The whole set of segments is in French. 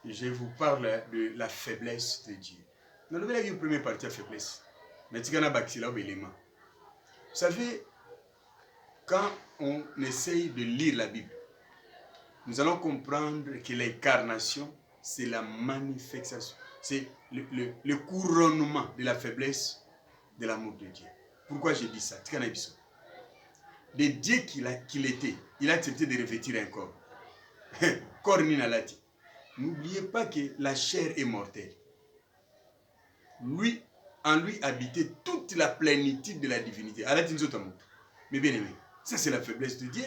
je vous parle de la faiblesse de Dieu. Nous avons une première partie de la faiblesse. Mais tu as un élément. Vous savez, quand on essaye de lire la Bible, nous allons comprendre que l'incarnation, c'est la manifestation, c'est le couronnement de la faiblesse de l'amour de Dieu. Pourquoi je dis ça? De Dieu qu'il était, il a accepté de revêtir un corps. Corps ninalati. N'oubliez pas que la chair est mortelle. Lui, en lui habitait toute la plénitude de la divinité. Mais bien aimé, ça c'est la faiblesse de Dieu.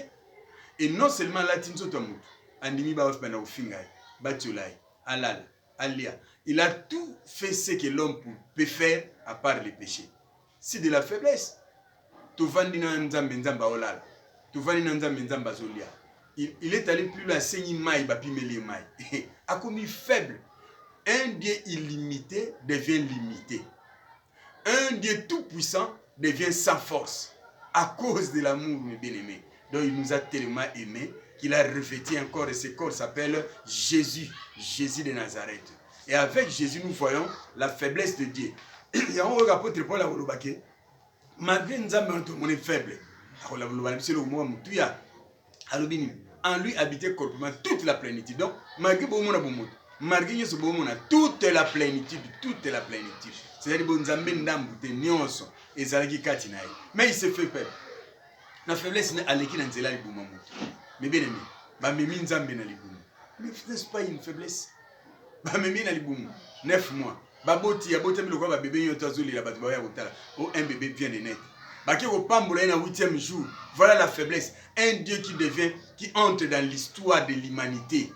Et non seulement la tinzotamut, andimi ba ofpana ofingai, batiolai, alal, alia. Il a tout fait ce que l'homme peut faire à part les péchés. C'est de la faiblesse. Il est allé plus loin, a commis faible. Un Dieu illimité devient limité. Un Dieu tout-puissant devient sans force. À cause de l'amour, mes bien-aimés. Donc il nous a tellement aimés qu'il a revêtu un corps et ce corps s'appelle Jésus, Jésus de Nazareth. Et avec Jésus, nous voyons la faiblesse de Dieu. Il y a un apôtre Paul à Olobake. Malgré nous on est faible. En lui habitait corporellement toute la plénitude. Donc, malgré toute la plénitude, c'est-à-dire mais il s'est fait peur. La faiblesse n'est pas mais bien aimé, mais n'est-ce pas une faiblesse? 9 mois. Un bébé vient de naître. Au 8e jour, voilà la faiblesse. Un Dieu qui entre dans l'histoire de l'humanité.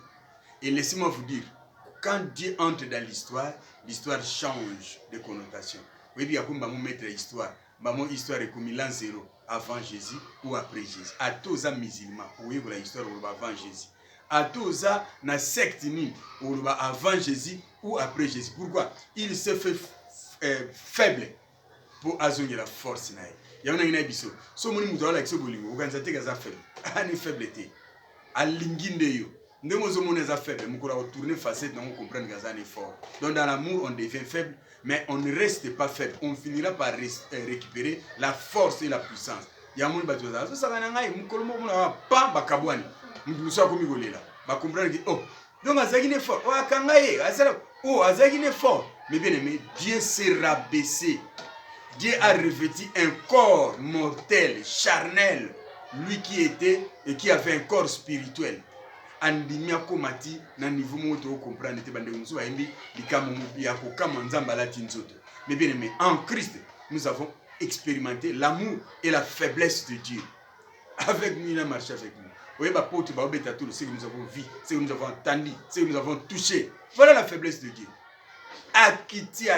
Et laissez-moi vous dire, quand Dieu entre dans l'histoire, l'histoire change de connotation. Oui, il y a comme mettre l'histoire. L'histoire est comme l'an 0 avant Jésus ou après Jésus. À tous les musulmans, oui, voilà l'histoire avant Jésus. À tous les sectes avant Jésus ou après Jésus. Pourquoi? Il se fait faible pour azonyer la force. Il y a un biso. So moni muto ala kisobolingo, organisateur gaza faible. Ani faiblete. Alinginde yo. Ndemo zo moni za faible, mukura retourner facette non comprendre gaza est fort. Donc dans l'amour on devient faible, mais on ne reste pas faible. On finira par récupérer la force et la puissance. Il y a moni batoza. So sanga ngai mukolomo mona pa bakabwani. Mulusa ko migolela. Ba comprendre que oh, donc azaki est fort. Oh akangaye, azala oh azaki est fort. Mais bien aimé, Dieu s'est rabaissé. Dieu a revêtu un corps mortel, charnel, lui qui était et qui avait un corps spirituel. Andimia komati na niveau moto comprendre te bande muso baimbi likamu ya kokama nzamba la tinzoto. Mais bien aimé, en Christ, nous avons expérimenté l'amour et la faiblesse de Dieu. Avec nous, il a marché avec nous. Vous voyez, ce que nous avons vu, ce que nous avons entendu, ce que nous avons touché. Voilà la faiblesse de Dieu. Akiti,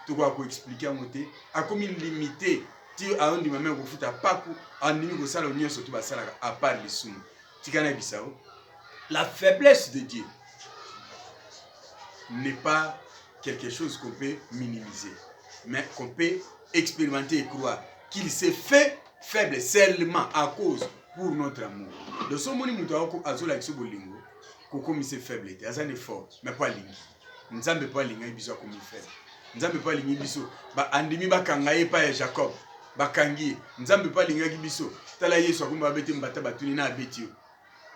tu vas expliquer à monter, à comme il limité, tu as un dimamé au foot à Paco, en numéro de salon, surtout à part les sous. La faiblesse de Dieu n'est pas quelque chose qu'on peut minimiser, mais qu'on peut expérimenter et croire qu'il s'est fait faible seulement à cause pour notre amour. De ce moment où Azola Exobolingo, Koko s'est faible, il est fort, mais pas lingi. Nous n'avons pas lingi biso comme il fait. Nous n'avons pas lingi biso. Ba andimi ba kangaye pa Jacob. Ba kangi. Nous n'avons pas lingi biso. Tala yeso comme ba bete mbata batuni na betio.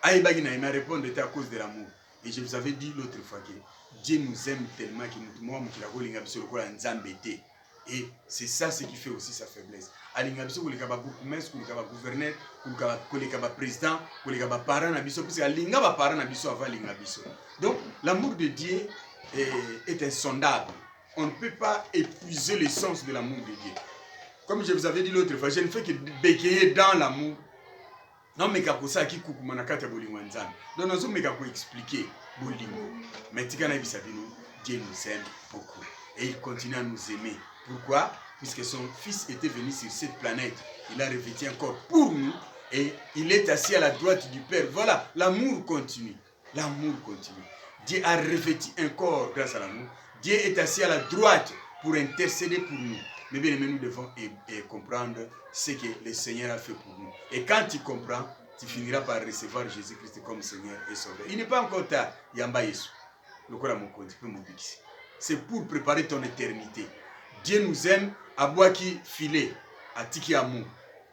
Aïe bagina il m'a répondu à cause de l'amour. Et je vous avais dit l'autre fois que Dieu nous aime tellement que nous avons lingi biso ko nzambete. Et c'est ça ce qui fait aussi sa faiblesse. Alinga biso ko lekaba bourgmestre, ko lekaba gouverneur, ko lekaba président, ko lekaba parent na biso parce que alinga ba parent na biso avant linga biso. Donc l'amour de Dieu est insondable. On ne peut pas épuiser l'essence de l'amour de Dieu. Comme je vous avais dit l'autre fois, je ne fais que bégayer dans l'amour. Non, mais quand ça qui coupe mon akata bolingo nzambe. Donc nous sommes pour expliquer bolingo. Mais tika na bisabino, Dieu nous aime beaucoup et il continue à nous aimer. Pourquoi? Puisque son fils était venu sur cette planète, il a revêtu un corps pour nous et il est assis à la droite du Père. Voilà, l'amour continue. L'amour continue. Dieu a revêtu un corps grâce à l'amour. Dieu est assis à la droite pour intercéder pour nous. Mais bien aimé, nous devons comprendre ce que le Seigneur a fait pour nous. Et quand tu comprends, tu finiras par recevoir Jésus-Christ comme Seigneur et Sauveur. Il n'est pas encore tard. Yamba Yesu. lokola mokonzi pe mobikisi. C'est pour préparer ton éternité. Dieu nous aime, abwaki filet, atiki amour.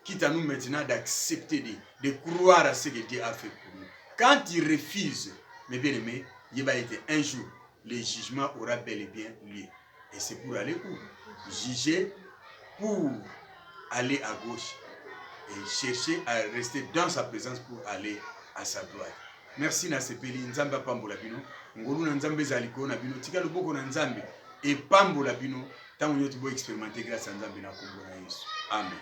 Quitte à nous maintenant d'accepter, de croire à ce que Dieu a fait pour nous. Quand il refuse, mes bien-aimés, il va être un jour, le jugement aura bel et bien lieu. Et c'est pour aller où? Juger, pour aller à gauche et chercher à rester dans sa présence pour aller à sa droite. Merci na sepeli nzambe pambola bino ngolu na nzambe zaliko na bino tika loboko na nzambe et pambola bino tango nyoto bo expérimenter grâce à nzambe na kombo na Yesu. Amen.